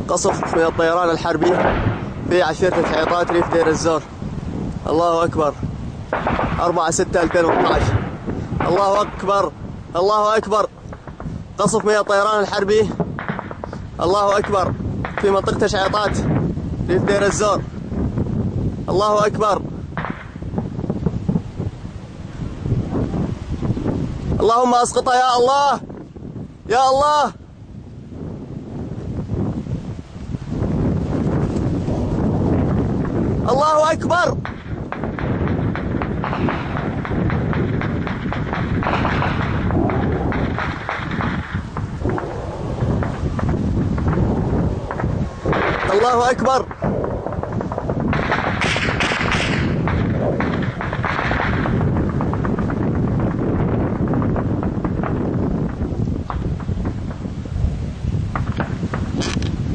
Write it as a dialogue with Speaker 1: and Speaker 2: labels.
Speaker 1: قصف من الطيران الحربي في عشيرة عيطات ريف دير الزور. الله أكبر. 4/6/2012. الله أكبر، الله أكبر. قصف من الطيران الحربي، الله أكبر، في منطقة شعيطات ريف دير الزور. الله أكبر. اللهم أسقطها يا الله، يا الله. الله أكبر. الله أكبر.